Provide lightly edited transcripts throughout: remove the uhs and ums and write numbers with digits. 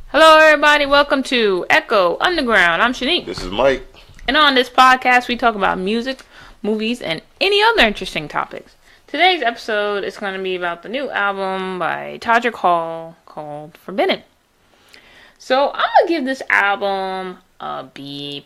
Hello, everybody. Welcome to Echo Underground. I'm Shanique. This is Mike. And on this podcast, we talk about music, movies, and any other interesting topics. Today's episode is going to be about the new album by Todrick Hall called Forbidden. So, I'm going to give this album a B+.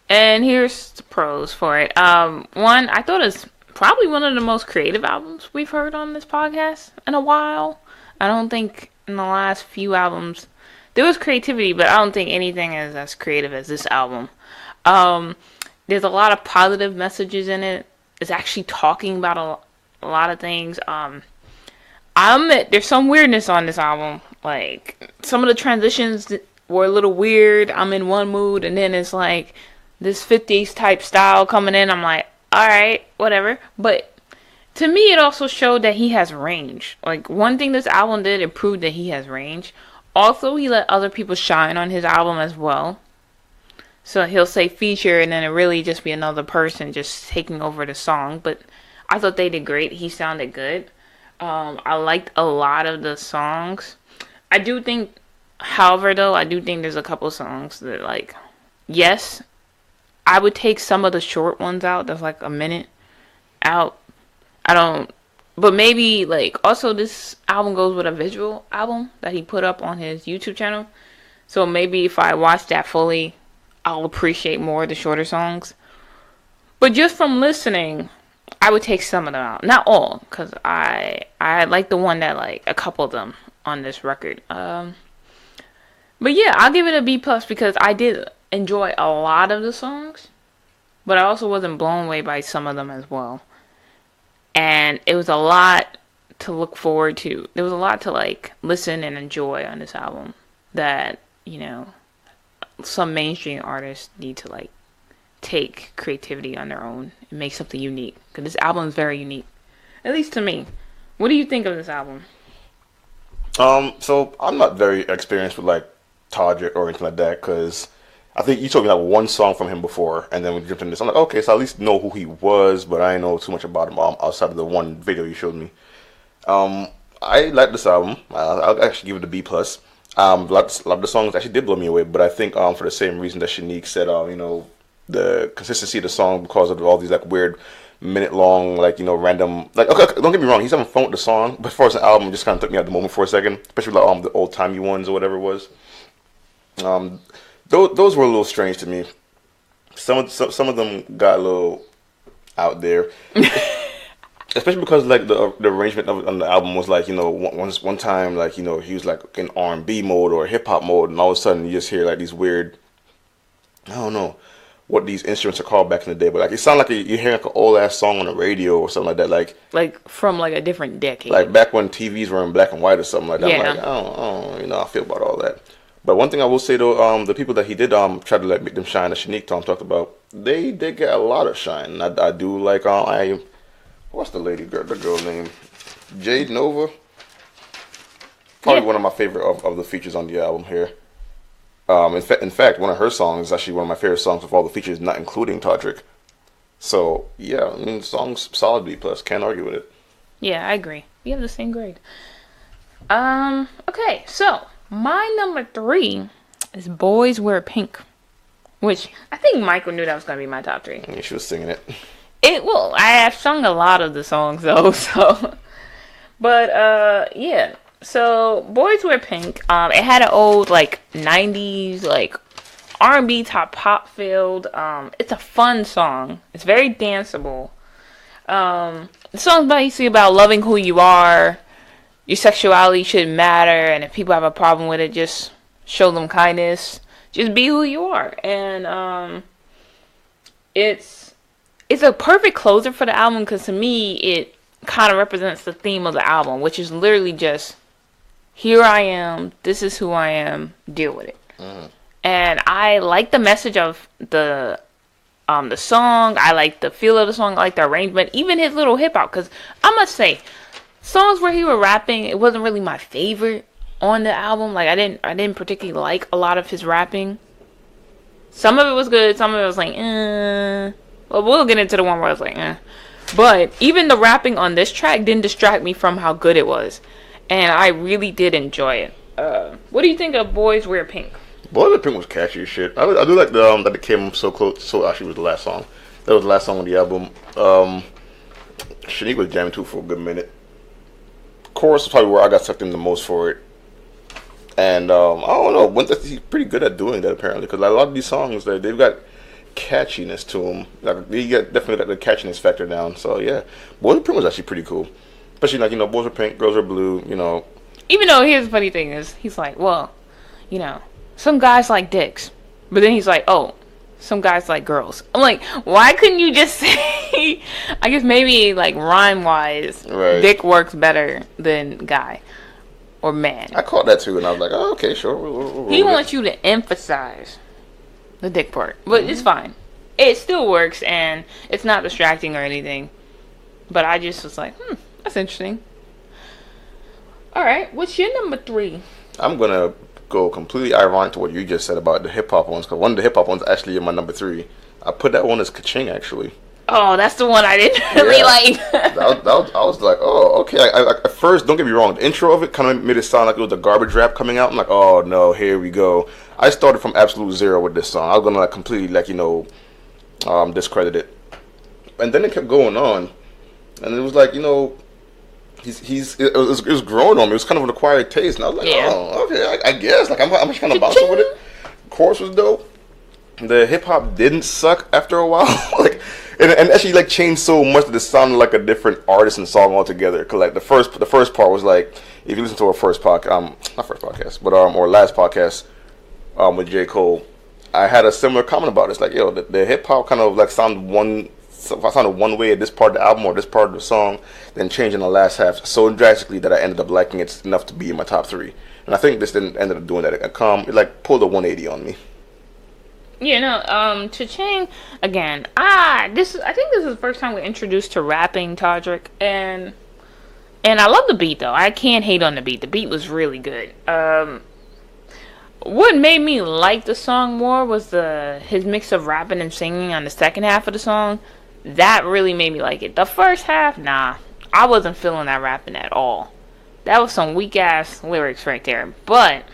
And here's the pros for it. One, I thought it's probably one of the most creative albums we've heard on this podcast in a while. I don't think in the last few albums there was creativity, but I don't think anything is as creative as this album. There's a lot of positive messages in it. It's actually talking about a lot of things. I admit there's some weirdness on this album. Like, some of the transitions were a little weird. I'm in one mood, and then it's like this 50s type style coming in. I'm like, alright, whatever. But to me, it also showed that he has range. Like, one thing this album did, it proved that he has range. Also, he let other people shine on his album as well. So he'll say feature, and then it really just be another person just taking over the song. But I thought they did great. He sounded good. I liked a lot of the songs. I do think, however, though, I do think there's a couple songs that, like, yes, I would take some of the short ones out. That's like a minute out. But maybe, like, also this album goes with a visual album that he put up on his YouTube channel. So maybe if I watch that fully, I'll appreciate more of the shorter songs. But just from listening, I would take some of them out. Not all, because I like the one that, like, a couple of them on this record. But yeah, I'll give it a B+ because I did enjoy a lot of the songs. But I also wasn't blown away by some of them as well. And it was a lot to look forward to. There was a lot to, like, listen and enjoy on this album that, you know, some mainstream artists need to, like, take creativity on their own and make something unique. Because this album is very unique. At least to me. What do you think of this album? So I'm not very experienced with, like, Todrick or anything like that, because I think you told me like one song from him before, and then we jumped into this. I'm like, okay, so I at least know who he was, but I didn't know too much about him outside of the one video you showed me. I like this album. I'll actually give it a B+. A lot of the songs actually did blow me away, but I think for the same reason that Shanique said, you know, the consistency of the song because of all these like weird minute-long, like, you know, random, like, okay, don't get me wrong, he's having fun with the song, but as far as the album, it just kind of took me out the moment for a second, especially like the old-timey ones or whatever it was. Those were a little strange to me. Some of them got a little out there, especially because like the arrangement on the album was like, you know, one time, like, you know, he was like in R&B mode or hip hop mode, and all of a sudden you just hear like these weird, I don't know what these instruments are called back in the day, but like it sounded like you're hearing like an old ass song on the radio or something like that, like from like a different decade, like back when TVs were in black and white or something like that. Yeah. I'm like, I don't, you know, I feel about all that. But one thing I will say though, the people that he did try to make them shine, that Shanique talked about, they did get a lot of shine. I do like what's the girl name? Jade Nova. Probably one of my favorite of the features on the album here. In fact, one of her songs is actually one of my favorite songs of all the features, not including Todrick. So yeah, I mean, the song's solid B+. Can't argue with it. Yeah, I agree. We have the same grade. Okay, so my number 3 is Boys Wear Pink, which I think Michael knew that was going to be my top 3. Yeah, she was singing it. Well, I have sung a lot of the songs though, so. But, yeah. So, Boys Wear Pink, it had an old, like, 90s, like, R&B top pop filled. It's a fun song. It's very danceable. The song's basically about loving who you are. Your sexuality shouldn't matter, and if people have a problem with it, just show them kindness. Just be who you are. And it's a perfect closer for the album, because to me, it kind of represents the theme of the album, which is literally just, here I am, this is who I am, deal with it. And I like the message of the song. I like the feel of the song. I like the arrangement, even his little hip hop, because I must say, songs where he was rapping, it wasn't really my favorite on the album. Like, I didn't particularly like a lot of his rapping. Some of it was good, some of it was like, Well, we'll get into the one where I was like, But even the rapping on this track didn't distract me from how good it was. And I really did enjoy it. What do you think of Boys Wear Pink? Boy, the Pink was catchy as shit. I do like that it came so close. So actually, was the last song. That was the last song on the album. Shanique was jamming to for a good minute. Chorus is probably where I got sucked in the most for it. And I don't know, he's pretty good at doing that apparently, because a lot of these songs they've got catchiness to them. Like definitely got the catchiness factor down. So yeah, Boys Are Pink was actually pretty cool, especially like boys are pink, girls are blue. Even though here's the funny thing is, he's like, well, some guys like dicks, but then he's like, oh, some guys like girls. I'm like, why couldn't you just say? I guess maybe like rhyme wise, right. Dick works better than guy or man. I caught that too, and I was like, oh, okay, sure. He wants you to emphasize the dick part, but it's fine. It still works, and it's not distracting or anything. But I just was like, that's interesting. All right, what's your number 3? I'm gonna go completely ironic to what you just said about the hip hop ones, because one of the hip hop ones actually in my number 3. I put that one as Ka-Ching actually. Oh, that's the one I didn't really like. I was like, oh, okay. I at first, don't get me wrong, the intro of it kind of made it sound like it was a garbage rap coming out. I'm like, oh no, here we go. I started from absolute zero with this song. I was gonna like completely discredit it, and then it kept going on, and it was like it was growing on me. It was kind of an acquired taste, and I was like, oh, okay, I guess like I'm just kind of bouncing with it. Chorus was dope. The hip hop didn't suck after a while, like, and actually like changed so much that it sounded like a different artist and song altogether. Cause like the first part was like, if you listen to our first podcast, not first podcast, but or last podcast, with J. Cole, I had a similar comment about it. It's like, the hip hop kind of like sounded one way at this part of the album or this part of the song, then changed in the last half so drastically that I ended up liking it enough to be in my top 3. And I think this didn't end up doing that. It like pulled a 180 on me. Cha-Ching again. I think this is the first time we're introduced to rapping Todrick, and I love the beat though. I can't hate on the beat. The beat was really good. What made me like the song more was his mix of rapping and singing on the second half of the song. That really made me like it. The first half, nah, I wasn't feeling that rapping at all. That was some weak ass lyrics right there. But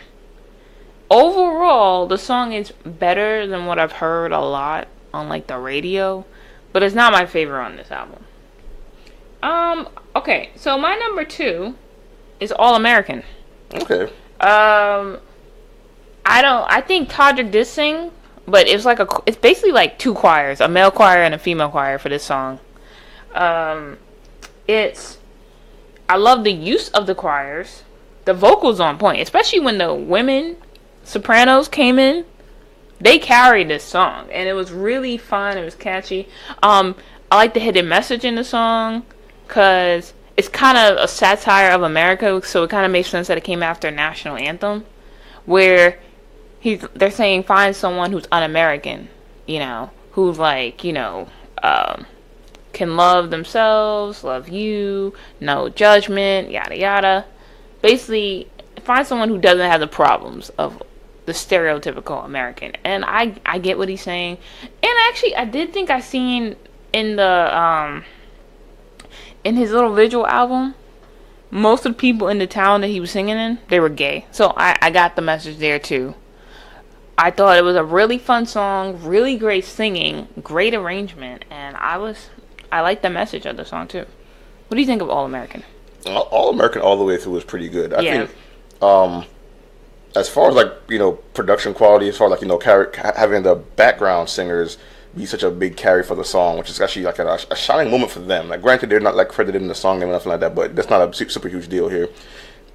overall, the song is better than what I've heard a lot on like the radio, but it's not my favorite on this album. Okay, so my number 2 is All American. Okay. I think Todrick did sing, but it's basically like 2 choirs, a male choir and a female choir for this song. I love the use of the choirs. The vocals on point, especially when the women sopranos came in. They carried this song, and it was really fun. It was catchy. I like the hidden message in the song because it's kind of a satire of America, so it kind of makes sense that it came after a national anthem, where they're saying find someone who's un-American, who's like, can love themselves, love you, no judgment, yada yada. Basically, find someone who doesn't have the problems of the stereotypical American. And I get what he's saying. And actually, I did think I seen in the in his little visual album, most of the people in the town that he was singing in, they were gay. So I got the message there too. I thought it was a really fun song, really great singing, great arrangement, and I liked the message of the song too. What do you think of All American? All American all the way through was pretty good. I think as far as like production quality, as far as like having the background singers be such a big carry for the song, which is actually like a shining moment for them. Like, granted, they're not like credited in the song or nothing like that, but that's not a super huge deal here.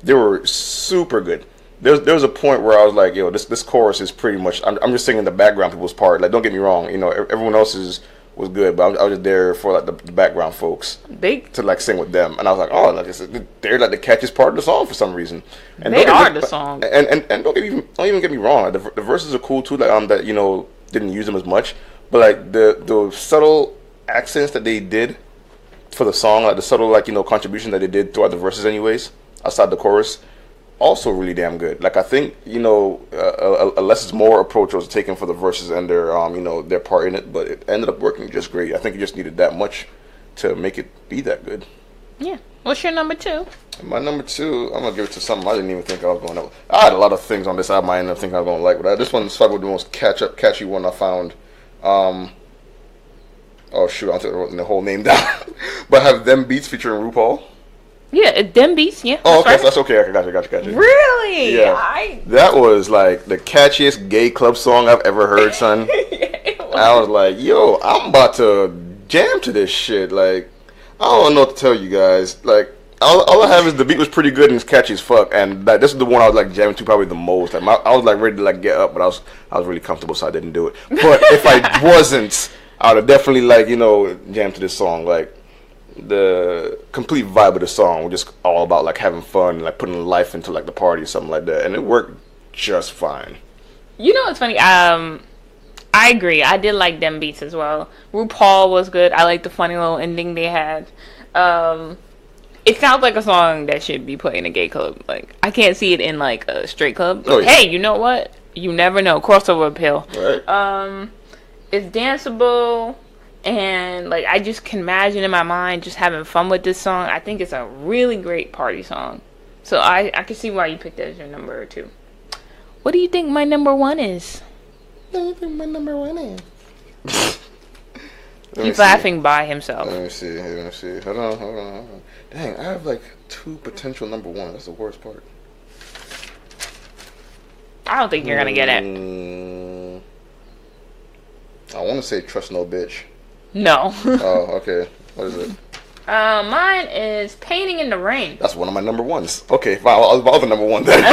They were super good. There was a point where I was like, this chorus is pretty much. I'm just singing the background people's part. Like, don't get me wrong, everyone else's was good, but I was just there for like the background folks to like sing with them, and I was like, oh, they're like the catchiest part of the song for some reason. And they are the song. And don't even get me wrong. Like, the verses are cool too. Like that didn't use them as much, but like the subtle accents that they did for the song, like the subtle contribution that they did throughout the verses, anyways, outside the chorus, also really damn good. Like, I think a less is more approach was taken for the verses and their their part in it, but it ended up working just great. I think you just needed that much to make it be that good. Yeah. What's your number 2? My number 2, I'm gonna give it to something I didn't even think I was going to. I had a lot of things on this album I ended up thinking I was gonna like, but this one's probably the most catchy one I found. Oh shoot, I'm writing the whole name down. But I have Them Beats featuring RuPaul. Yeah, Them Beats. Yeah. Oh, okay, right. That's okay. I got you. Really? Yeah. That was like the catchiest gay club song I've ever heard, son. I was like, yo, I'm about to jam to this shit. Like, I don't know what to tell you guys. Like, all I have is the beat was pretty good and it's catchy as fuck. And like, this is the one I was like jamming to probably the most. Like, I was like ready to like get up, but I was really comfortable, so I didn't do it. But if I wasn't, I would have definitely like jammed to this song. Like, the complete vibe of the song was just all about like having fun and like putting life into like the party or something like that, and it worked just fine. You know what's funny? I agree. I did like Them Beats as well. RuPaul was good. I like the funny little ending they had. It sounds like a song that should be played in a gay club. Like, I can't see it in like a straight club. But hey, you know what? You never know. Crossover appeal. Right. It's danceable, and like I just can imagine in my mind just having fun with this song. I think it's a really great party song. So I can see why you picked it as your number 2. What do you think my number 1 is? What do you think my number 1 is? He's laughing by himself. Let me see. Hold on. Dang, I have like 2 potential number 1. That's the worst part. I don't think you're gonna get it. I want to say Trust No Bitch. No. Oh, okay. What is it? Mine is Painting in the Rain. That's one of my number 1s. Okay, fine. I'll my other number 1 then.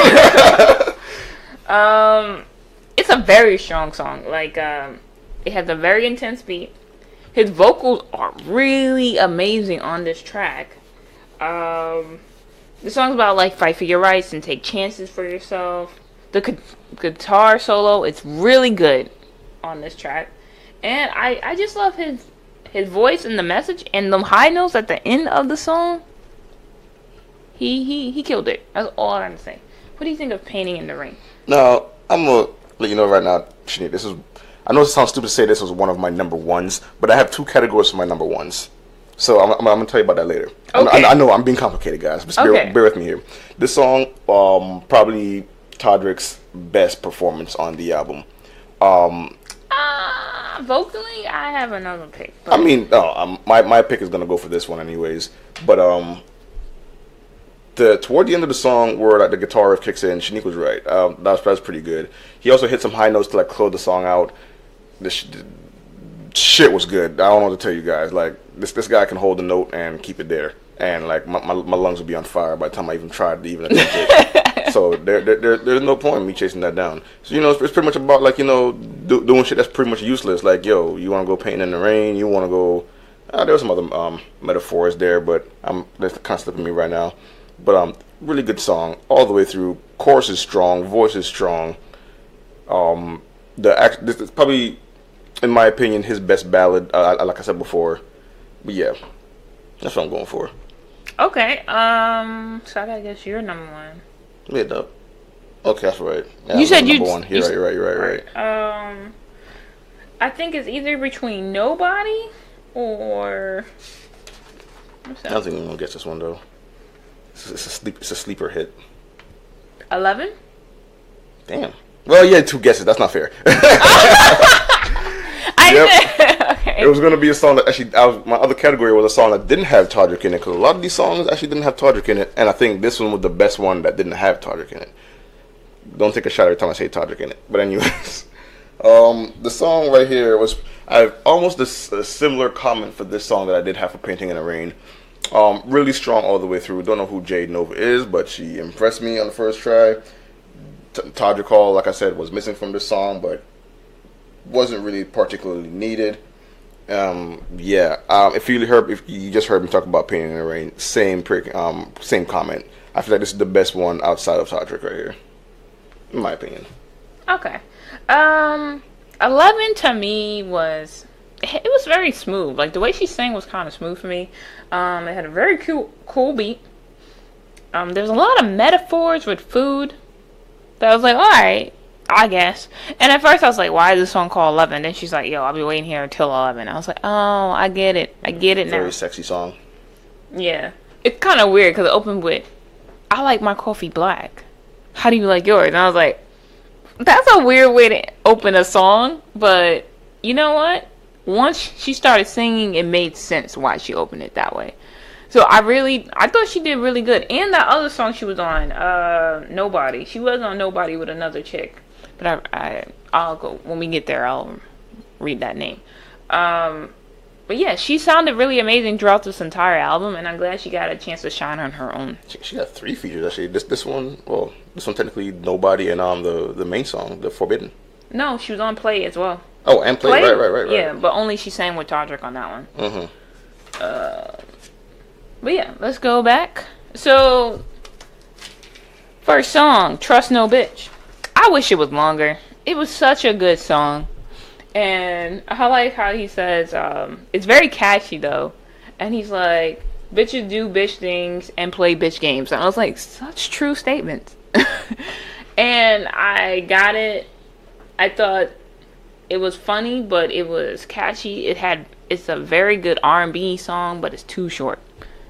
It's a very strong song. Like, it has a very intense beat. His vocals are really amazing on this track. The song's about like fight for your rights and take chances for yourself. The guitar solo, it's really good on this track, and I just love his voice and the message and the high notes at the end of the song. He killed it. That's all I gotta say. What do you think of Painting in the Rain? Now, I'm gonna let you know right now, Shani, I know it sounds stupid to say this was one of my number 1s, but I have 2 categories for my number 1s. So I'm gonna tell you about that later. Okay. I know I'm being complicated, guys. But bear with me here. This song, probably Todrick's best performance on the album. Vocally, I have another pick. But I mean, my pick is gonna go for this one anyways. But toward the end of the song, where like the guitar riff kicks in, Shanique was right. That was pretty good. He also hit some high notes to like close the song out. This shit was good. I don't know what to tell you guys. Like this guy can hold a note and keep it there, and like my lungs would be on fire by the time I even tried to even attempt it. So there's no point in me chasing that down. So it's pretty much about like doing shit that's pretty much useless. Like, yo, you want to go painting in the rain? You want to go? There were some other metaphors there, but that's kind of slipping me right now. But really good song all the way through. Chorus is strong, voice is strong. This is probably, in my opinion, his best ballad. Like I said before, but yeah, that's what I'm going for. Okay. So I gotta guess your number 1. Yeah, no. Okay, that's right. Yeah, you said number 1. You're right. I think it's either between Nobody or. I don't think I'm gonna guess this one though. It's a sleeper hit. 11? Damn. Well, yeah, 2 guesses. That's not fair. Okay. It was gonna be a song that actually, my other category was a song that didn't have Todrick in it, because a lot of these songs actually didn't have Todrick in it, and I think this one was the best one that didn't have Todrick in it. Don't take a shot every time I say Todrick in it. But anyways, the song right here was, I have almost a similar comment for this song that I did have for Painting in the Rain. Really strong all the way through. Don't know who Jade Nova is, but she impressed me on the first try. Todrick Hall, like I said, was missing from this song, but wasn't really particularly needed. If you just heard me talk about Painting in the Rain, same comment. I feel like this is the best one outside of Todrick right here, in my opinion. Okay. 11 to me was very smooth. Like, the way she sang was kind of smooth for me. It had a very cool beat. There's a lot of metaphors with food that I was like, alright, I guess. And at first I was like, why is this song called 11? Then she's like, yo, I'll be waiting here until 11. I was like, oh, I get it now. Very sexy song. Yeah. it's kind of weird because it opened with, "I like my coffee black. How do you like yours?" And I was like, that's a weird way to open a song, but you know what? Once she started singing, it made sense why she opened it that way. So I thought she did really good. And that other song she was on, Nobody. She was on Nobody with another chick, but I'll go when we get there. I'll read that name. But yeah, she sounded really amazing throughout this entire album, and I'm glad she got a chance to shine on her own. She got 3 features actually. This one, well, this one technically Nobody, and the main song, the Forbidden. No, she was on Play as well. Oh, and Play. Right. Yeah, but only she sang with Todrick on that one. But yeah, let's go back. So, first song, Trust No Bitch. I wish it was longer. It was such a good song. And I like how he says, it's very catchy though. And he's like, bitches do bitch things and play bitch games. And I was like, such true statements. And I got it. I thought it was funny, but it was catchy. It's a very good R&B song, but it's too short.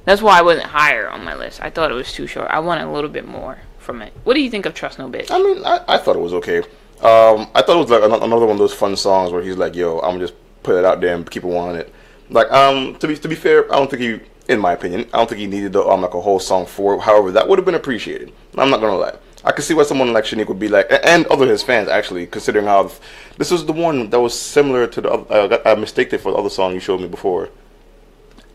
That's why I wasn't higher on my list. I thought it was too short. I wanted a little bit more from it. What do you think of Trust No Bitch? I mean, I thought it was okay. I thought it was like another one of those fun songs where he's like, "Yo, I'm gonna just put it out there and people want it." Like, to be fair, I don't think he, in my opinion, I don't think he needed like a whole song for it. However, that would have been appreciated. I'm not gonna lie. I could see why someone like Shanique would be like, and other his fans actually, considering how this was the one that was similar to the other. I mistaked it for the other song you showed me before.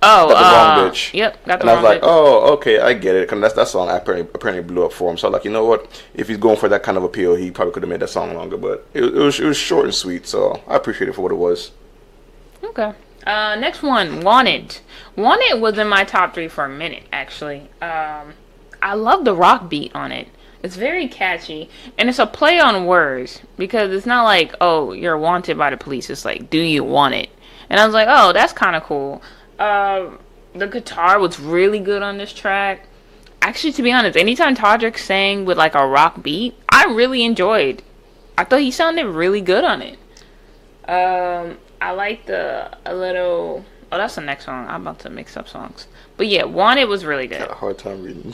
Oh, Got the wrong bitch. Yep, got the and wrong I was like, bitch. oh, okay, I get it. Cause that song apparently blew up for him. So I was like, you know what? If he's going for that kind of appeal, he probably could have made that song longer. But it was short and sweet, so I appreciate it for what it was. Okay. Next one, Wanted. Wanted was in my top 3 for a minute, actually. I love the rock beat on it. It's very catchy, and it's a play on words because it's not like, oh, you're wanted by the police. It's like, do you want it? And I was like, oh, that's kind of cool. The guitar was really good on this track. Actually, to be honest, anytime Todrick sang with like a rock beat, I really enjoyed. I thought he sounded really good on it. I liked a little. Oh, that's the next song. I'm about to mix up songs. But yeah, Wanted was really good. Got a hard time reading.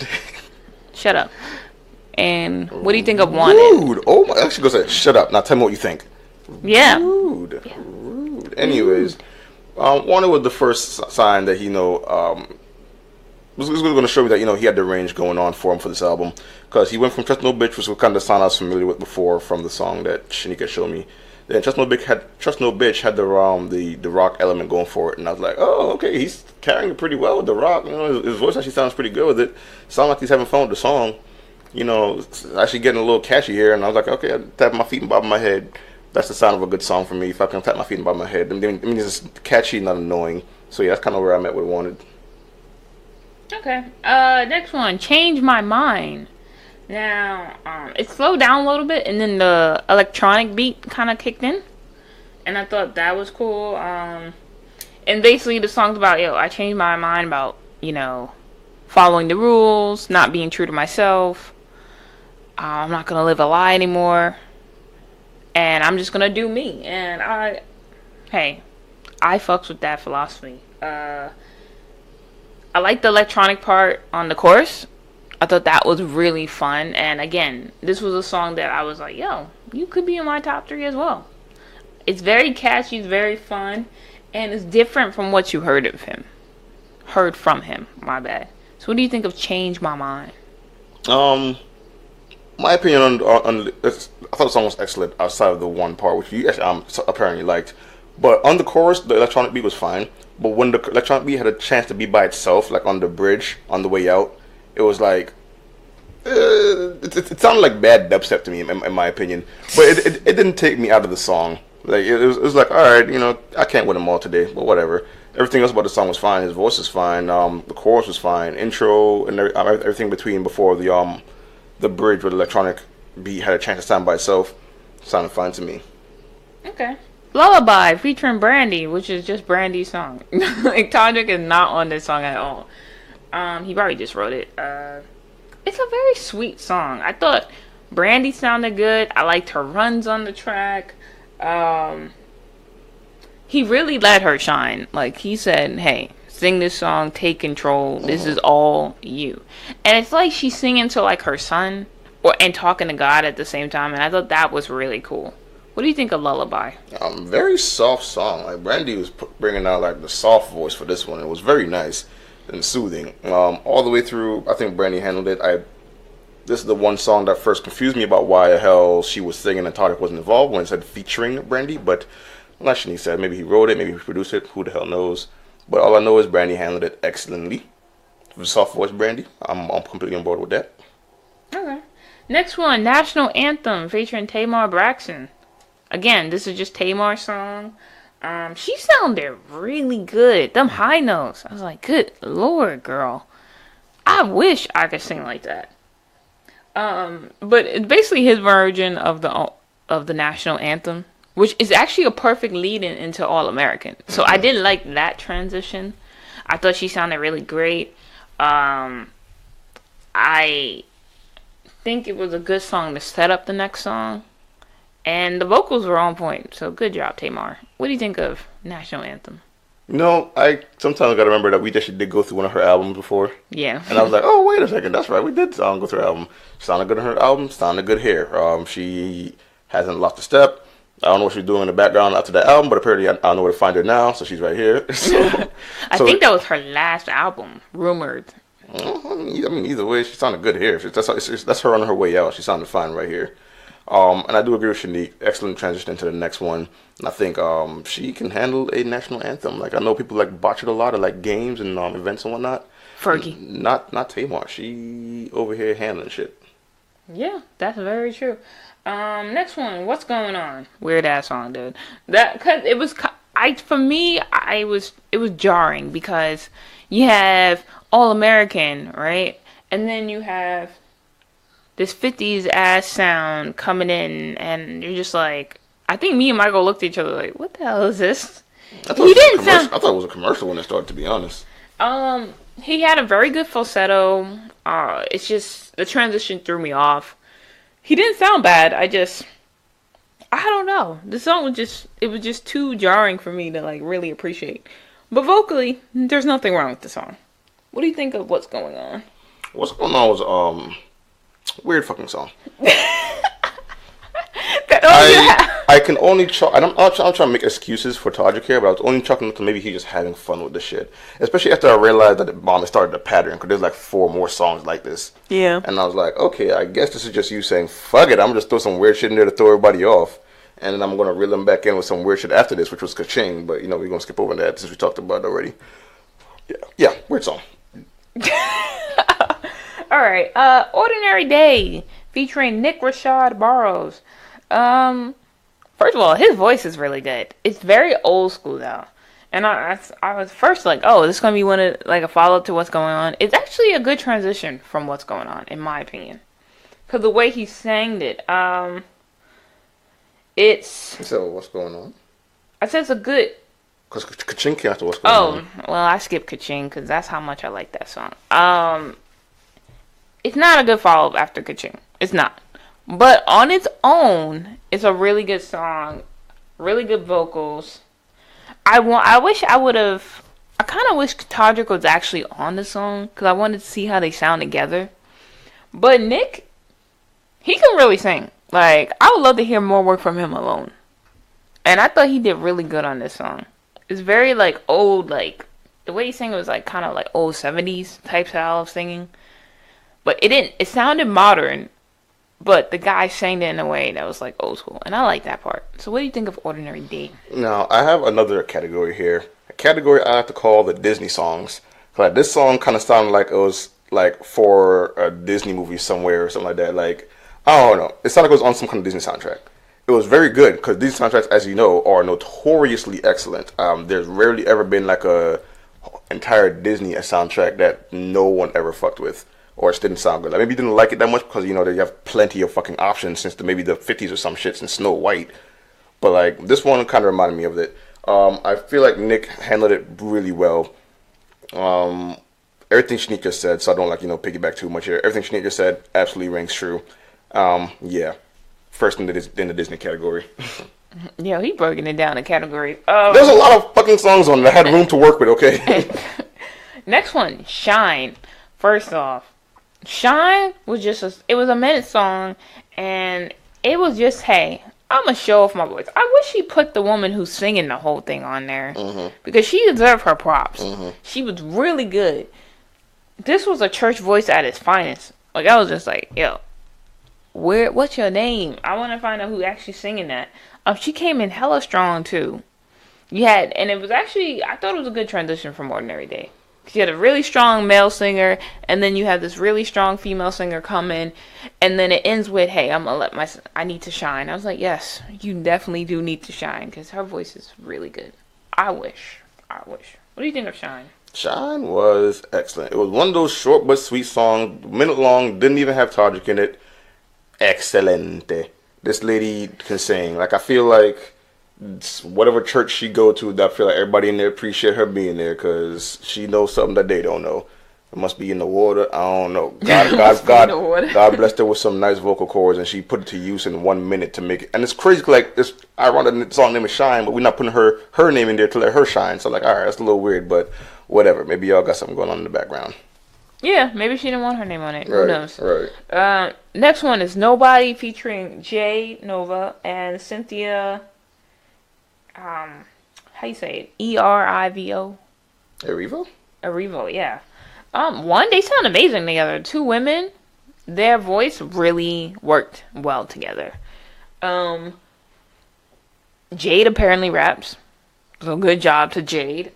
Shut up. And what do you think of Wanted? Rude. Oh my! Actually, go say, shut up. Now tell me what you think. Yeah. Rude. Yeah. Rude. Anyways. Wanted was the first sign that was going to show me that he had the range going on for him for this album, because he went from Trust No Bitch, which was kind of the sound I was familiar with before from the song that Shanika showed me. Then Trust No Bitch had the rock element going for it, and I was like, oh, okay, he's carrying it pretty well with the rock. His voice actually sounds pretty good with it. Sounds like he's having fun with the song. It's actually getting a little catchy here, and I was like, okay, I tap my feet and bob my head. That's the sound of a good song for me. If I can tap my feet and bob my head, I mean, it's catchy, not annoying. So yeah, that's kind of where I'm at with Wanted. Okay. Next one, Change My Mind. Now, it slowed down a little bit, and then the electronic beat kind of kicked in, and I thought that was cool. And basically, the song's about, I changed my mind about, following the rules, not being true to myself. I'm not gonna live a lie anymore. And I'm just gonna do me. And I fucks with that philosophy. I like the electronic part on the chorus. I thought that was really fun. And again, this was a song that I was like, yo, you could be in my top 3 as well. It's very catchy, it's very fun, and it's different from what you heard from him, my bad. So what do you think of Change My Mind? My opinion on I thought the song was excellent outside of the one part which you actually apparently liked, but on the chorus the electronic beat was fine. But when the electronic beat had a chance to be by itself, like on the bridge on the way out, it was like it sounded like bad dubstep to me in my opinion. But it didn't take me out of the song. Like it was like, all right, I can't win them all today, but whatever. Everything else about the song was fine. His voice was fine. The chorus was fine. Intro and everything between before the bridge with electronic beat had a chance to sound by itself. Sounded fine to me. Okay. Lullaby featuring Brandy, which is just Brandy's song. Like Todrick is not on this song at all. He probably just wrote it. It's a very sweet song. I thought Brandy sounded good. I liked her runs on the track. He really let her shine. Like he said, hey, Sing this song, take control. This is all you. And it's like she's singing to like her son and talking to God at the same time. And I thought that was really cool. What do you think of Lullaby? Very soft song. Like Brandy was bringing out like the soft voice for this one. It was very nice and soothing. All the way through, I think Brandy handled it. This is the one song that first confused me about why the hell she was singing and Todrick wasn't involved when it said featuring Brandy. But like Shanique said, maybe he wrote it, maybe he produced it. Who the hell knows? But all I know is Brandy handled it excellently. The soft voice Brandy, I'm completely on board with that. Okay. Next one, National Anthem featuring Tamar Braxton. Again, this is just Tamar's song. She sounded really good. Them high notes. I was like, good lord, girl. I wish I could sing like that. But it's basically his version of the national anthem, which is actually a perfect lead-in into All American. So I did like that transition. I thought she sounded really great. I think it was a good song to set up the next song. And the vocals were on point. So good job, Tamar. What do you think of National Anthem? I sometimes gotta remember that we actually did go through one of her albums before. Yeah. And I was like, oh, wait a second, that's right, we did go through her album. Sounded good on her album, sounded good here. She hasn't lost a step. I don't know what she's doing in the background after that album, but apparently I know where to find her now, so she's right here. I think that was her last album, rumored. I mean, either way, she sounded good here. That's her on her way out. She sounded fine right here. And I do agree with Shanique. Excellent transition into the next one. And I think she can handle a national anthem. Like I know people like botch it a lot of like games and events and whatnot. Fergie. Not Tamar. She over here handling shit. Yeah, that's very true. Next one. What's going on? Weird ass song, dude. Cause it was for me. It was jarring because you have All American, right, and then you have this 50s ass sound coming in, and you're just like, I think me and Michael looked at each other like, what the hell is this? I thought it was a commercial when it started, to be honest. He had a very good falsetto. It's just the transition threw me off. He didn't sound bad. I don't know. The song was just too jarring for me to like really appreciate. But vocally, there's nothing wrong with the song. What do you think of What's Going On? What's Going On was weird fucking song. I can only I'm not trying to make excuses for Todrick here, but I was only chalking up to maybe he just having fun with the shit. Especially after I realized that the bomb started a pattern, because there's like 4 more songs like this. Yeah. And I was like, okay, I guess this is just you saying, fuck it, I'm gonna just throw some weird shit in there to throw everybody off. And then I'm gonna reel them back in with some weird shit after this, which was Ka-Ching, but we're gonna skip over that since we talked about it already. Yeah, weird song. Alright, Ordinary Day, featuring Nick Rashad Burroughs. First of all, his voice is really good. It's very old school though. And I was first like, oh, this is gonna be a follow-up to What's Going On. It's actually a good transition from What's Going On, in my opinion. Because the way he sang it, So, What's Going On? I said it's a good... Because Ka-Ching came after What's Going On. Oh, well, I skipped Ka-Ching because that's how much I like that song. It's not a good follow-up after Ka-Ching. It's not. But on its own, it's a really good song. Really good vocals. I kind of wish Todrick was actually on the song because I wanted to see how they sound together. But Nick, he can really sing. Like, I would love to hear more work from him alone. And I thought he did really good on this song. It's very, like, old, like, the way he sang it was, like, kind of, like, old 70s type style of singing. But it sounded modern, but the guy sang it in a way that was, like, old school. And I like that part. So what do you think of Ordinary Day? Now, I have another category here. A category I like to call the Disney songs. Like, this song kind of sounded like it was, like, for a Disney movie somewhere or something like that. Like, I don't know. It sounded like it was on some kind of Disney soundtrack. It was very good because these soundtracks, as you know, are notoriously excellent. There's rarely ever been like a entire Disney soundtrack that no one ever fucked with or it didn't sound good. Like maybe you didn't like it that much because they have plenty of fucking options since maybe the 50s or some shit since Snow White. But like this one kind of reminded me of it. I feel like Nick handled it really well. Everything Shanique just said, so I don't piggyback too much here. Everything Shanique just said absolutely rings true. Yeah. first in the Disney category. Yeah, he broken it down in category. There's a lot of fucking songs on it. I had room to work with, okay? Next one, Shine. First off, Shine was just it was a minute song, and it was just, hey, I'm gonna show off my voice. I wish he put the woman who's singing the whole thing on there, because she deserved her props. She was really good. This was a church voice at its finest. Like, I was just like, yo, what's your name? I want to find out who actually singing that. She came in hella strong too. And it was actually, I thought it was a good transition from Ordinary Day. You had a really strong male singer, and then you have this really strong female singer come in, and then it ends with, hey, I need to shine. I was like, yes, you definitely do need to shine, because her voice is really good. I wish. What do you think of Shine? Shine was excellent. It was one of those short but sweet songs, minute long, didn't even have Todrick in it. Excelente. This lady can sing. Like, I feel like whatever church she go to, I feel like everybody in there appreciate her being there, because she knows something that they don't know. It must be in the water. I don't know. God blessed her with some nice vocal cords, and she put it to use in 1 minute to make it. And it's crazy, like, this ironic song name is Shine, but we're not putting her name in there to let her shine. So, like, all right, that's a little weird, but whatever. Maybe y'all got something going on in the background. Yeah, maybe she didn't want her name on it. Right, Who knows? Right. Next one is Nobody, featuring Jade Nova and Cynthia. How you say it? Erivo? Erivo, yeah. One, they sound amazing together. Two women, their voice really worked well together. Jade apparently raps, so good job to Jade.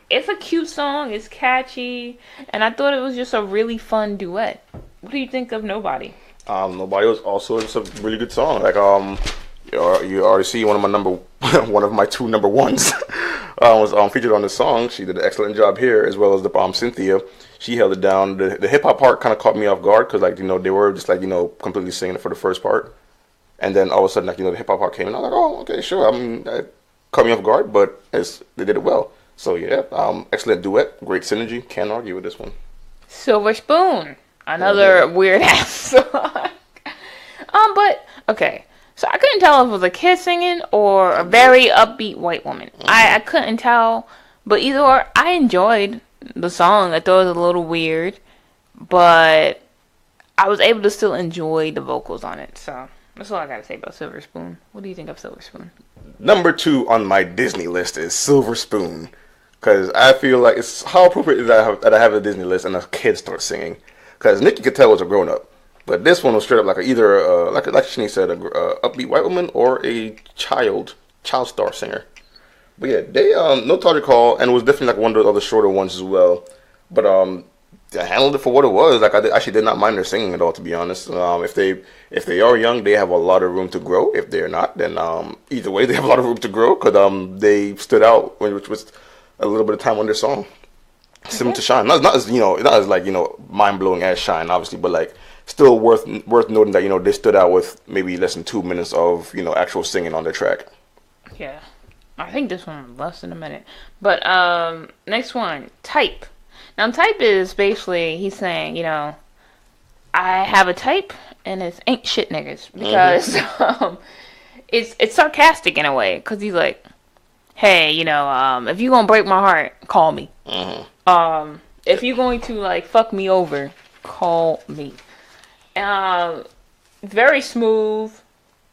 It's a cute song, it's catchy, and I thought it was just a really fun duet. What do you think of Nobody? Nobody was also just a really good song. Like, you already see one of my two number ones was featured on the song. She did an excellent job here, as well as the Cynthia. She held it down. The hip hop part kind of caught me off guard, because, like, they were just, like, completely singing it for the first part, and then all of a sudden, like, the hip hop part came in. I was like, oh, okay, sure. I mean, that caught me off guard, but they did it well. So yeah, excellent duet, great synergy. Can't argue with this one. Silver Spoon, another weird ass song. But okay. So I couldn't tell if it was a kid singing or a very upbeat white woman. I couldn't tell, but either or, I enjoyed the song. I thought it was a little weird, but I was able to still enjoy the vocals on it. So that's all I gotta say about Silver Spoon. What do you think of Silver Spoon? Number 2 on my Disney list is Silver Spoon, because I feel like it's how appropriate that I have a Disney list and a kid starts singing. Because Nikki could tell was a grown up. But this one was straight up like either like Shani said, a upbeat white woman or a child star singer. But yeah, they no Todrick Hall, and it was definitely like one of the other shorter ones as well. But they handled it for what it was. Like, I actually did not mind their singing at all, to be honest. If they are young, they have a lot of room to grow. If they're not, then either way, they have a lot of room to grow, because they stood out, which was a little bit of time on their song. Similar to Shine, not as like mind blowing as Shine, obviously, but like still worth noting that they stood out with maybe less than 2 minutes of actual singing on their track. Yeah, I think this one was less than a minute. But next one, Type. Now, Type is basically, he's saying, I have a type, and it's ain't shit niggas, because it's sarcastic in a way, because he's like, hey, if you're gonna break my heart, call me. If you're going to, like, fuck me over, call me. Very smooth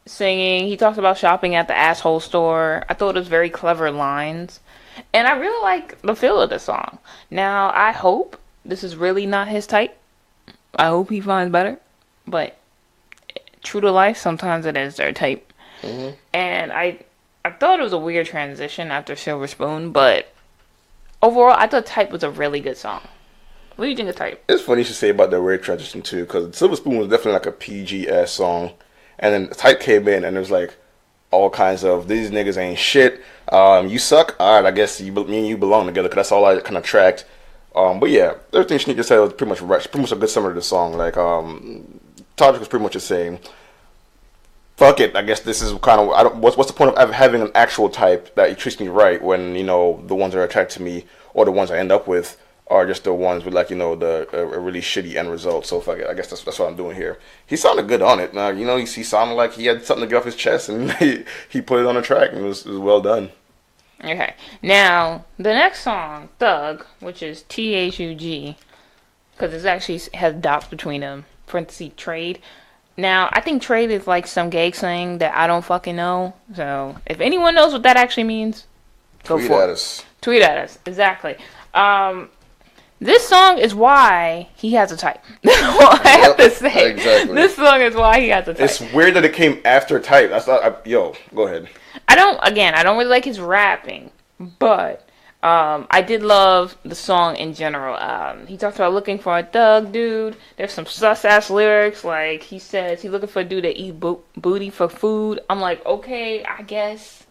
singing. He talks about shopping at the asshole store. I thought it was very clever lines. And I really like the feel of the song. Now, I hope this is really not his type. I hope he finds better. But true to life, sometimes it is their type. And I thought it was a weird transition after Silver Spoon, but overall, I thought Type was a really good song. What do you think of Type? It's funny you should say about the weird transition too, because Silver Spoon was definitely like a PG-ass song, and then Type came in and it was like all kinds of, these niggas ain't shit, you suck, alright, I guess me and you belong together, because that's all I kind of tracked. But yeah, everything Shanique just said was pretty much a good summary of the song. Like, Todrick was pretty much just saying, fuck it, I guess this is kind of, what's the point of having an actual type that treats me right when, the ones that are attracted to me, or the ones I end up with, are just the ones with like the a really shitty end result. So if I guess that's what I'm doing here. He sounded good on it. Now he sounded like he had something to get off his chest, and he put it on the track, and it was well done. Okay. Now, the next song, Thug, which is Thug, because it actually has dots between them, parentheses, trade. Now, I think trade is like some gay slang that I don't fucking know. So, if anyone knows what that actually means, go Tweet for at it. us. Tweet at us. Exactly. This song is why he has a type. That's all I have to say. Exactly. This song is why he has a type. It's weird that it came after Type. That's not. Yo, go ahead. I don't really like his rapping, but I did love the song in general. He talks about looking for a thug dude. There's some sus ass lyrics, like he says he's looking for a dude that eats booty for food. I'm like, okay, I guess.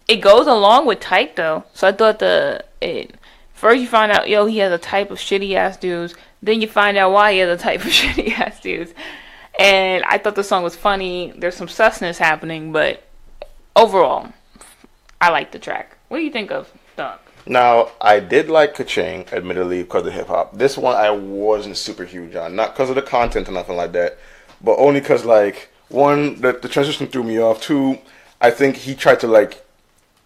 It goes along with type though, so I thought first you find out he has a type of shitty ass dudes, then you find out why he has a type of shitty ass dudes. And I thought the song was funny. There's some susness happening, but overall, I like the track. What do you think of Thug? Now, I did like Ka-Ching, admittedly, because of hip-hop. This one I wasn't super huge on. Not because of the content or nothing like that, but only because, like, one, the transition threw me off. Two, I think he tried to, like,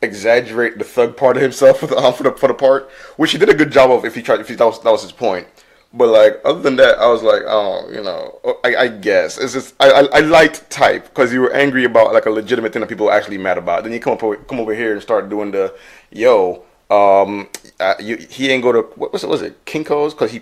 exaggerate the thug part of himself for the part, which he did a good job of if that was his point. But like other than that, I was like, oh, I guess it's just I liked Type because you were angry about like a legitimate thing that people were actually mad about. Then you come over here and start doing the he ain't go to what was it Kinko's because he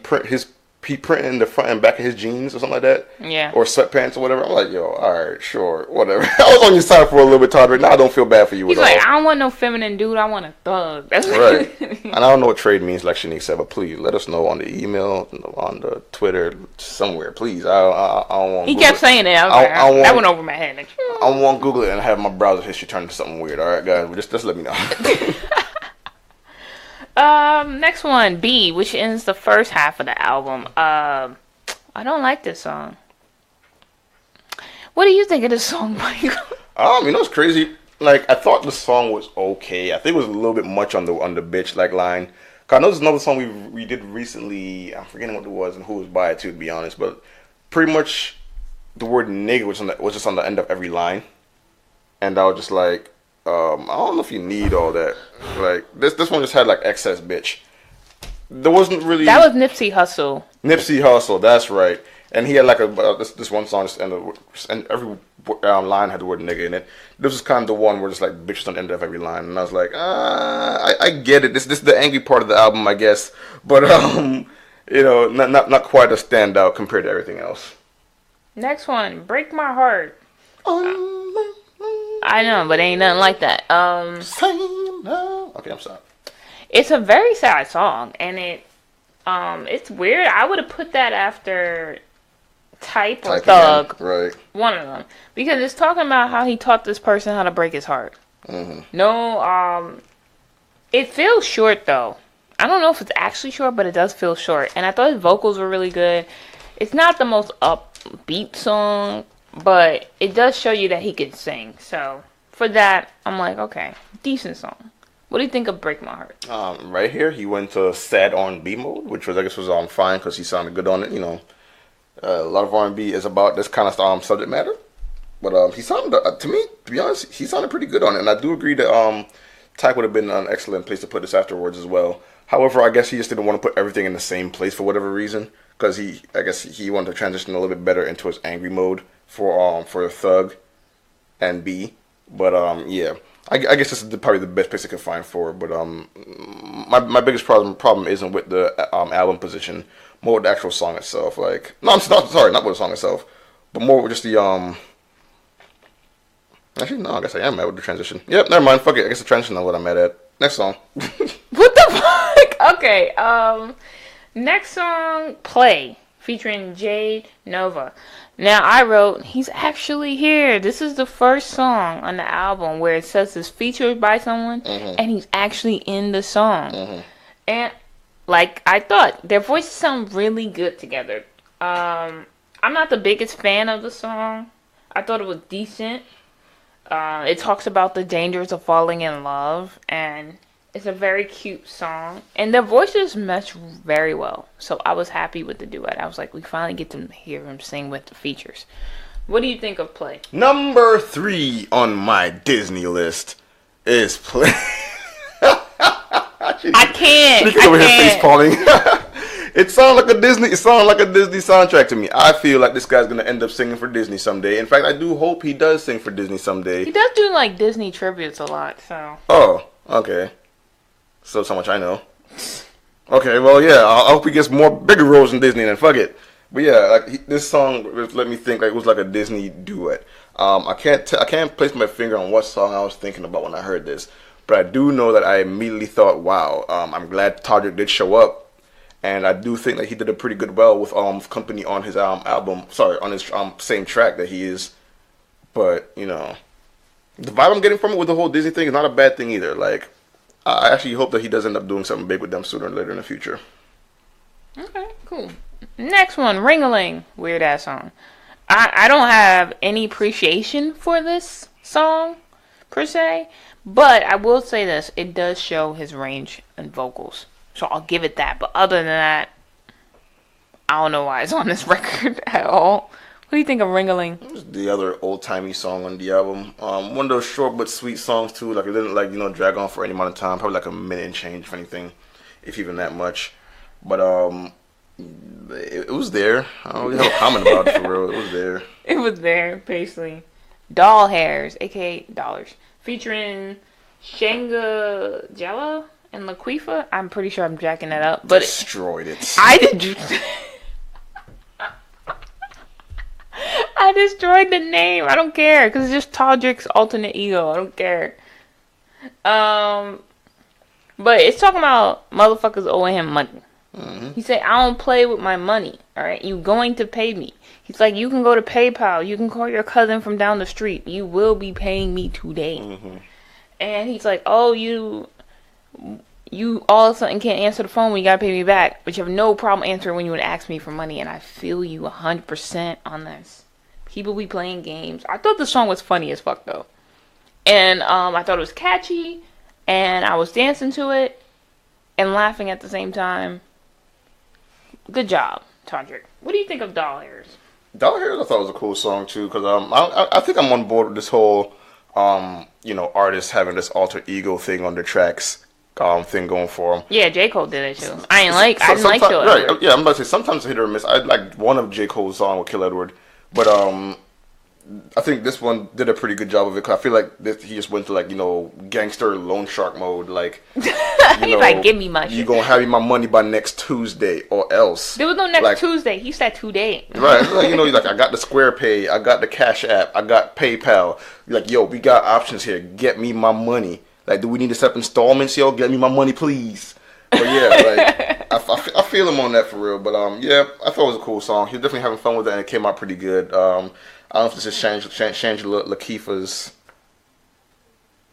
printed in the front and back of his jeans or something like that. Yeah. Or sweatpants or whatever. I'm like, yo, all right, sure, whatever. I was on your side for a little bit, Todrick. Now I don't feel bad for you He's at like, all. I don't want no feminine dude. I want a thug. That's Right. And I don't know what trade means, like Shanique said, but please let us know on the email, on the Twitter, somewhere, please. I don't want. He kept saying it. I was like, that went over my head. I won't Google it and have my browser history turn into something weird. All right, guys, just let me know. Next one, B, which ends the first half of the album. I don't like this song. What do you think of this song, Michael? It's crazy. Like, I thought the song was okay. I think it was a little bit much on the bitch like line. Cause I know there's another song we did recently. I'm forgetting what it was and who was by it too, to be honest. But pretty much the word nigga was just on the end of every line, and I was just like, I don't know if you need all that. Like this one just had like excess bitch. There wasn't really. That was Nipsey Hussle. Nipsey Hussle, that's right. And he had like this one song and every line had the word nigga in it. This was kind of the one where just like bitches on the end of every line, and I was like, I get it. This is the angry part of the album, I guess. But not quite a standout compared to everything else. Next one, Break My Heart. I know, but ain't nothing like that. Okay, I'm sorry. It's a very sad song, and it's weird. I would have put that after Type or Thug, again. Right? One of them, because it's talking about how he taught this person how to break his heart. Mm-hmm. No, it feels short though. I don't know if it's actually short, but it does feel short. And I thought his vocals were really good. It's not the most upbeat song, but it does show you that he can sing. So for that, I'm like, okay, decent song. What do you think of Break My Heart? Right here, he went to sad R&B mode, which was fine because he sounded good on it. A lot of R&B is about this kind of subject matter, but he sounded to me, to be honest, he sounded pretty good on it. And I do agree that Type would have been an excellent place to put this afterwards as well. However, I guess he just didn't want to put everything in the same place for whatever reason, because I guess he wanted to transition a little bit better into his angry mode for Thug and B. But yeah. I guess this is probably the best place I could find for it, but my biggest problem isn't with the album position, more with the actual song itself. Like, no, I'm sorry, not with the song itself, but more with just the Actually, no, I guess I am mad with the transition. Yep, never mind. Fuck it. I guess the transition is what I'm mad at. Next song. What the fuck? Okay. Next song, Play, featuring Jade Nova. Now, I wrote, he's actually here. This is the first song on the album where it says it's featured by someone, and he's actually in the song. And, like I thought, their voices sound really good together. I'm not the biggest fan of the song. I thought it was decent. It talks about the dangers of falling in love, and It's a very cute song, and their voices mesh very well. So I was happy with the duet. I was like, we finally get to hear him sing with the features. What do you think of Play? Number 3 on my Disney list is Play. I can't. She's over here face palming. It sounds like a Disney. It sounds like a Disney soundtrack to me. I feel like this guy's gonna end up singing for Disney someday. In fact, I do hope he does sing for Disney someday. He does do like Disney tributes a lot, so. Oh, okay. So much I know. Okay, well, yeah. I hope he gets more bigger roles in Disney. Then fuck it. But yeah, like this song, let me think. Like it was like a Disney duet. I can't place my finger on what song I was thinking about when I heard this, but I do know that I immediately thought, wow. I'm glad Todrick did show up. And I do think that he did a pretty good well with company on his album. Sorry, on his same track that he is. But you know, the vibe I'm getting from it with the whole Disney thing is not a bad thing either. Like, I actually hope that he does end up doing something big with them sooner or later in the future. Okay, cool. Next one, Ring-a-Ling. Weird ass song. I don't have any appreciation for this song per se, but I will say this: it does show his range in vocals. So I'll give it that. But other than that, I don't know why it's on this record at all. What do you think of Ring-a-Ling? It's the other old timey song on the album. One of those short but sweet songs too. Like it didn't drag on for any amount of time. Probably like a minute and change, if anything, if even that much. But it was there. I don't really have a comment about it for real. It was there. It was there, basically. Doll Hairs, aka Dollars, featuring Shanga Jella and Laquifa. I'm pretty sure I'm jacking that up, but destroyed it. I did. I destroyed the name. I don't care because it's just Todrick's alternate ego. I don't care. But it's talking about motherfuckers owing him money. Mm-hmm. He said, "I don't play with my money. All right, you going to pay me." He's like, "You can go to PayPal. You can call your cousin from down the street. You will be paying me today." Mm-hmm. And he's like, "Oh, you all of a sudden can't answer the phone when you gotta pay me back, but you have no problem answering when you would ask me for money." And I feel you 100% on this. People be playing games. I thought the song was funny as fuck though, and I thought it was catchy, and I was dancing to it and laughing at the same time. Good job, Todrick. What do you think of Doll Hairs? Doll Hairs, I thought was a cool song too, because I think I'm on board with this whole artists having this alter ego thing on their tracks. Thing going for them. Yeah, J. Cole did it too. I didn't like Kill Edward. Right, yeah, I'm about to say sometimes hit or miss. I like one of J. Cole's song with Kill Edward, but I think this one did a pretty good job of it. Cause I feel like he just went to gangster loan shark mode. Like, he's like, "Give me my shit. You gonna have my money by next Tuesday or else." There was no next Tuesday. He said today. Right. I got the Square Pay, I got the Cash App, I got PayPal. Like, yo, we got options here. Get me my money. Like, do we need to set up installments, yo? Get me my money, please. But yeah, I feel him on that for real. But yeah, I thought it was a cool song. He was definitely having fun with it, and it came out pretty good. I don't know if this is Shangela Laquifa's.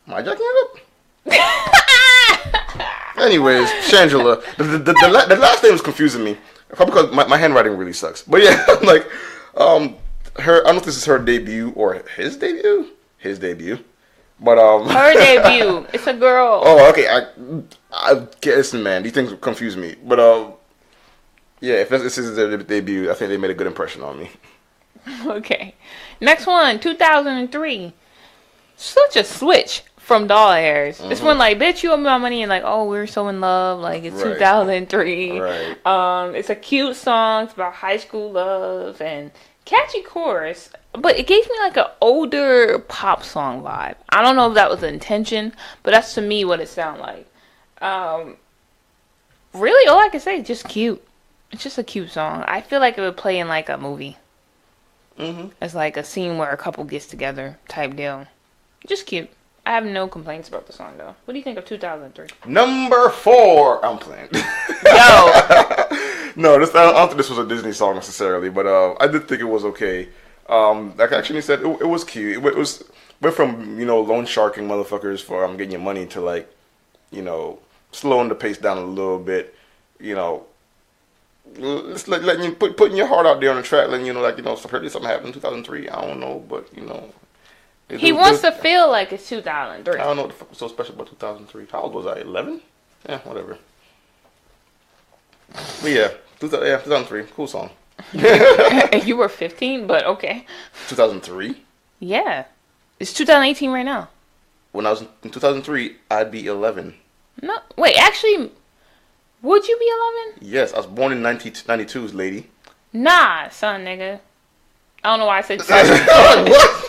Am I jacking it up? Anyways, Shangela. The last name was confusing me. Probably because my handwriting really sucks. But yeah, her. I don't know if this is her debut or his debut. His debut. But her debut. It's a girl. Oh, okay. I guess, man, these things confuse me. But yeah, if this is their debut, I think they made a good impression on me. Okay, next one, 2003. Such a switch from Doll Hairs. Mm-hmm. This one, like, bitch, you owe me my money, and like, oh, we're so in love. Like, it's 2003. Right. It's a cute song. It's about high school love and catchy chorus, but it gave me like an older pop song vibe. I don't know if that was the intention, but that's to me what it sounded like. Really, all I can say is just cute. It's just a cute song. I feel like it would play in like a movie. Mm-hmm. It's like a scene where a couple gets together type deal. Just cute. I have no complaints about the song though. What do you think of 2003? Number 4. I'm playing. Yo. No, I don't think this was a Disney song necessarily, but I did think it was okay. Like I actually said, it was cute. It went from loan sharking motherfuckers for getting your money to like slowing the pace down a little bit. Just letting you putting your heart out there on the track, letting something happened in 2003. I don't know, but He wants to feel like it's 2003. I don't know what the fuck was so special about 2003. How old was I? 11? Yeah, whatever. But yeah, 2003. Cool song. You were 15, but okay. 2003? Yeah. It's 2018 right now. When I was in 2003, I'd be 11. No, wait, actually, would you be 11? Yes, I was born in 1992's lady. Nah, son, nigga. I don't know why I said son. What?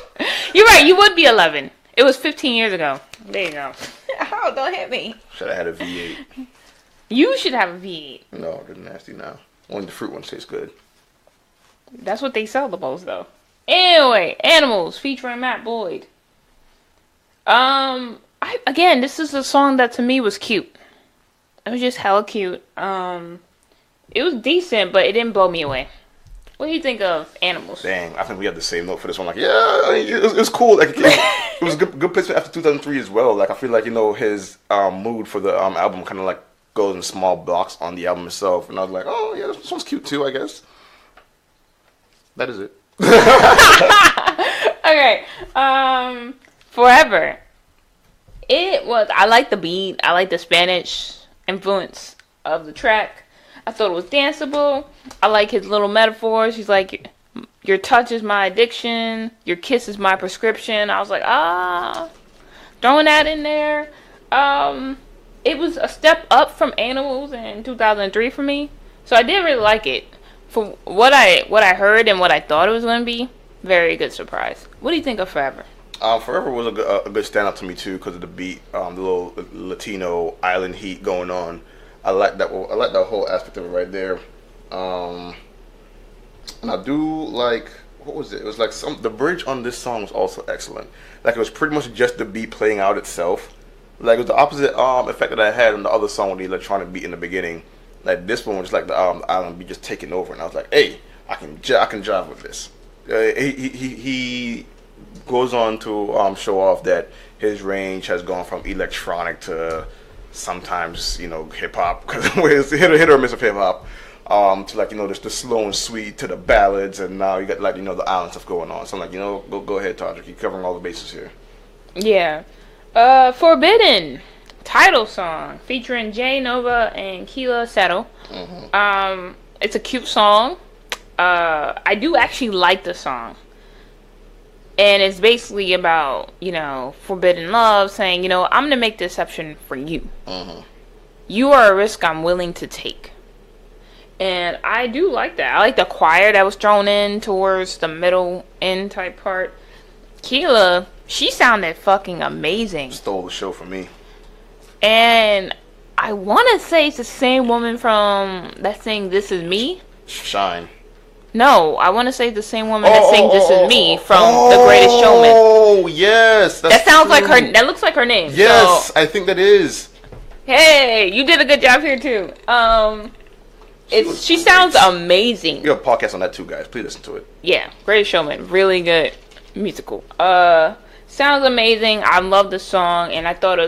You're right, you would be 11. It was 15 years ago. There you go. Oh, don't hit me. Should have had a V8. You should have a V8. No, they're nasty now. Only the fruit ones taste good. That's what they sell the most, though. Anyway, Animals featuring Matt Boyd. Again, this is a song that to me was cute. It was just hella cute. It was decent, but it didn't blow me away. What do you think of Animals? Dang, I think we had the same note for this one. Like, yeah, I mean, it was cool. Like, it was a good placement after 2003 as well. Like, I feel like, his mood for the album kind of like goes in small blocks on the album itself. And I was like, oh, yeah, this one's cute too, I guess. That is it. Okay. Forever. I like the beat. I like the Spanish influence of the track. I thought it was danceable. I like his little metaphors. He's like, your touch is my addiction. Your kiss is my prescription. I was like, throwing that in there. It was a step up from Animals in 2003 for me. So I did really like it. For what I heard and what I thought it was going to be, very good surprise. What do you think of Forever? Forever was a good standout to me too because of the beat, the little Latino island heat going on. I like that. I like that whole aspect of it right there. And I do like, what was it? It was like the bridge on this song was also excellent. Like it was pretty much just the beat playing out itself. Like it was the opposite effect that I had on the other song with the electronic beat in the beginning. Like this one was just like the island beat just taking over, and I was like, hey, I can jive with this. He goes on to show off that his range has gone from electronic to sometimes hip hop, because it's hit or miss of hip hop, to like just the slow and sweet to the ballads, and now you got like the island stuff going on. So I'm like go ahead, Todrick, you're covering all the bases here. Yeah. Forbidden title song featuring Jay Nova and Keela Settle. Mm-hmm. It's a cute song. I do actually like the song. And it's basically about, forbidden love, saying, I'm going to make the exception for you. Mm-hmm. You are a risk I'm willing to take. And I do like that. I like the choir that was thrown in towards the middle end type part. Keela, she sounded fucking amazing. Stole the show for me. And I want to say it's the same woman from that sang This Is Me. Shine. No, I want to say the same woman that sang This Is Me from The Greatest Showman. Oh, yes. That sounds true. Like her. That looks like her name. Yes, so, I think that is. Hey, you did a good job here too. She sounds amazing. You have a podcast on that too, guys. Please listen to it. Yeah, Greatest Showman. Really good musical. Sounds amazing. I love the song, and I thought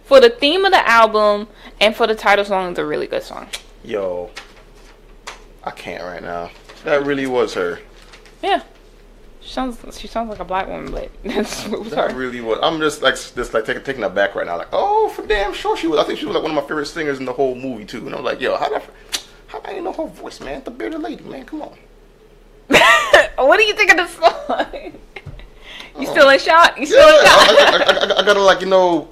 for the theme of the album and for the title song, it's a really good song. Yo, I can't right now. That really was her. Yeah. She sounds like a black woman, but that's what was her. That really was. I'm just like taking that back right now. Like, oh, for damn sure she was. I think she was like one of my favorite singers in the whole movie too. And I'm like, yo, how do I know her voice, man? The bearded lady, man. Come on. What do you think of the song? You still in shock? You still in shock? I gotta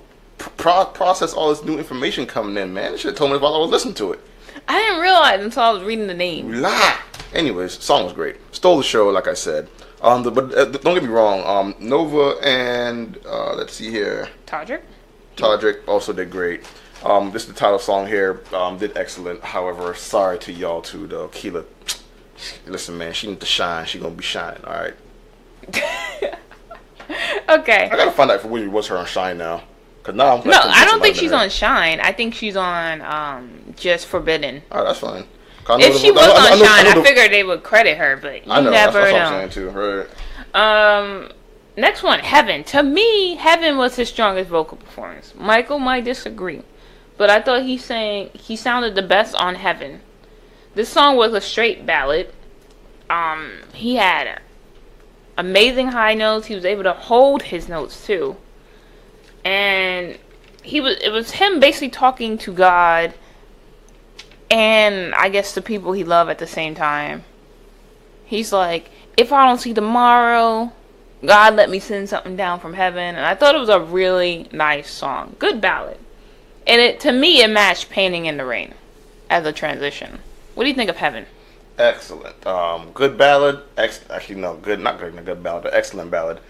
process all this new information coming in, man. You should have told me while I was listening to it. I didn't realize until I was reading the name. Anyways, song was great. Stole the show, like I said. But don't get me wrong. Nova and let's see here. Todrick also did great. This is the title song here. Did excellent. However, sorry to y'all too, though. Keela, listen, man. She need to shine. She gonna be shining. All right. Okay. I gotta find out if it really was her on Shine now. Cause now I'm no, I don't think she's on Shine. I think she's on just Forbidden. All right, that's fine. If she was on Shine, I figured they would credit her, but you never know. That's what I'm saying too, right? Next one, Heaven. To me, Heaven was his strongest vocal performance. Michael might disagree, but I thought he sounded the best on Heaven. This song was a straight ballad. He had amazing high notes. He was able to hold his notes too. And it was him basically talking to God and I guess the people he loved at the same time. He's like, if I don't see tomorrow, God let me send something down from heaven. And I thought it was a really nice song. Good ballad. And to me, it matched Painting in the Rain as a transition. What do you think of Heaven? Excellent. Good ballad. Actually, no, good. Not good. Not good ballad. But excellent ballad.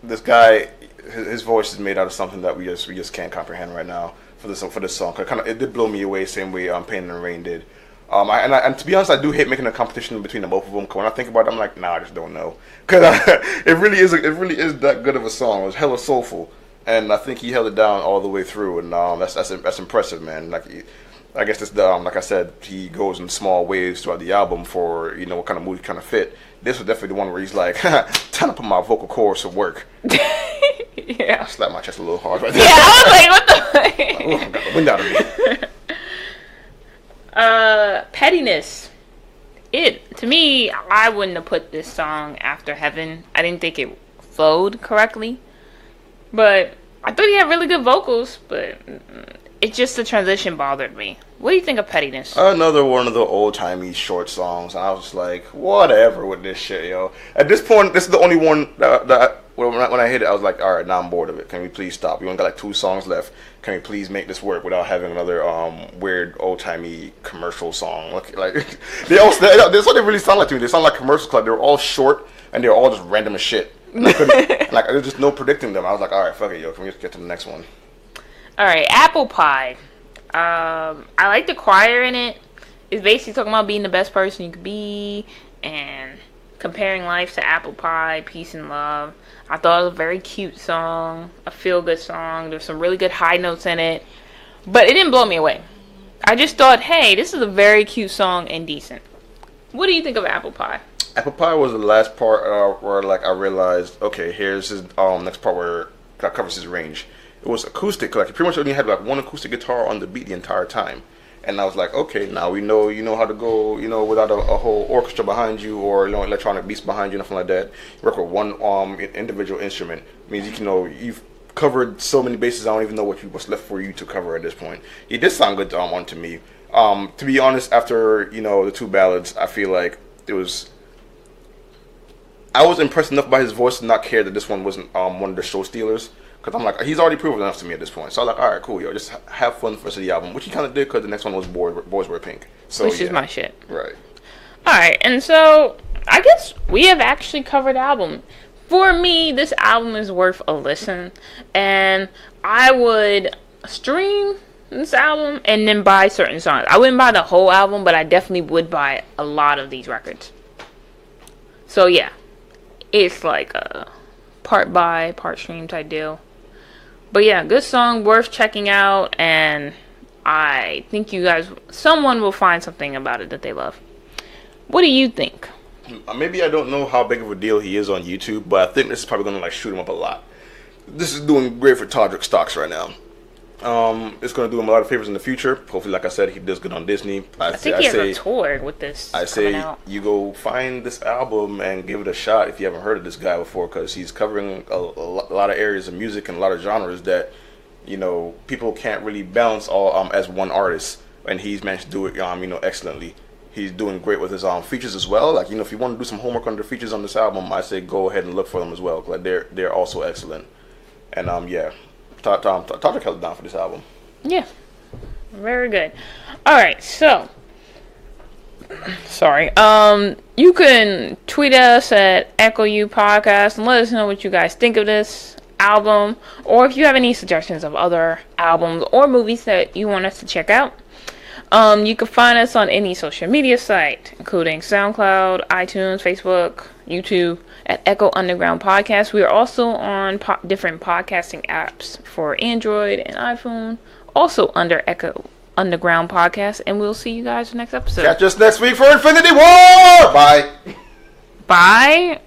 This guy, his voice is made out of something that we just can't comprehend right now for this song. It did blow me away, same way Painting in the Rain did. And to be honest, I do hate making a competition between the both of them. Cause when I think about it, I'm like, nah, I just don't know. Cause it really is that good of a song. It was hella soulful, and I think he held it down all the way through. And that's impressive, man. Like, I guess this like I said, he goes in small waves throughout the album for what kind of mood he kind of fit. This was definitely the one where he's like, time to put my vocal cords to work. Yeah. I slapped my chest a little hard right there. Yeah, I was like, what the? I got the wind out of me. Pettiness. To me, I wouldn't have put this song after Heaven. I didn't think it flowed correctly. But I thought he had really good vocals, but it's just the transition bothered me. What do you think of Pettiness? Another one of the old-timey short songs. I was like, whatever with this shit, yo. At this point, this is the only one that when I hit it, I was like, all right, now I'm bored of it. Can we please stop? We only got like 2 songs left. Can we please make this work without having another weird old-timey commercial song? Like that's what they really sound like to me. They sound like commercials. Like they're all short and they're all just random as shit. Like there's just no predicting them. I was like, all right, fuck it, yo. Can we just get to the next one? All right, Apple Pie. I like the choir in it. It's basically talking about being the best person you could be and comparing life to apple pie, peace and love. I thought it was a very cute song, a feel-good song. There's some really good high notes in it, but it didn't blow me away. I just thought, hey, this is a very cute song and decent. What do you think of Apple Pie? Apple Pie was the last part where like I realized, okay, here's his next part where that covers his range. It was acoustic. Like he pretty much only had like one acoustic guitar on the beat the entire time, and I was like, okay, now we know how to go, without a whole orchestra behind you or electronic beats behind you, nothing like that. You work with one individual instrument. It means you've covered so many bases. I don't even know what's left for you to cover at this point. He did sound good on to me. To be honest, after the 2 ballads, I feel like I was impressed enough by his voice to not care that this one wasn't one of the show stealers. Because I'm like, he's already proven enough to me at this point. So I'm like, all right, cool, yo, just have fun for the rest of the album. Which he kind of did because the next one was Boys Wear Pink. So, which is my shit. Right. All right, and so I guess we have actually covered the album. For me, this album is worth a listen. And I would stream this album and then buy certain songs. I wouldn't buy the whole album, but I definitely would buy a lot of these records. So yeah, it's like a part buy, part stream type deal. But yeah, good song, worth checking out, and I think someone will find something about it that they love. What do you think? Maybe I don't know how big of a deal he is on YouTube, but I think this is probably going to shoot him up a lot. This is doing great for Todrick stocks right now. It's going to do him a lot of favors in the future. Hopefully, like I said, he does good on Disney. I think he has a tour with this. I say you go find this album and give it a shot if you haven't heard of this guy before, because he's covering a lot of areas of music and a lot of genres that people can't really balance all as one artist, and he's managed to do it excellently. He's doing great with his features as well. Like if you want to do some homework on the features on this album, I say go ahead and look for them as well. Like they're also excellent. And yeah. Todrick held it down for this album. Yeah. Very good. Alright, so sorry. You can tweet us at Echo U Podcast and let us know what you guys think of this album, or if you have any suggestions of other albums or movies that you want us to check out. You can find us on any social media site, including SoundCloud, iTunes, Facebook, YouTube, at Echo Underground Podcast. We are also on different podcasting apps for Android and iPhone, also under Echo Underground Podcast, and we'll see you guys in the next episode. Catch us next week for Infinity War! Bye! Bye!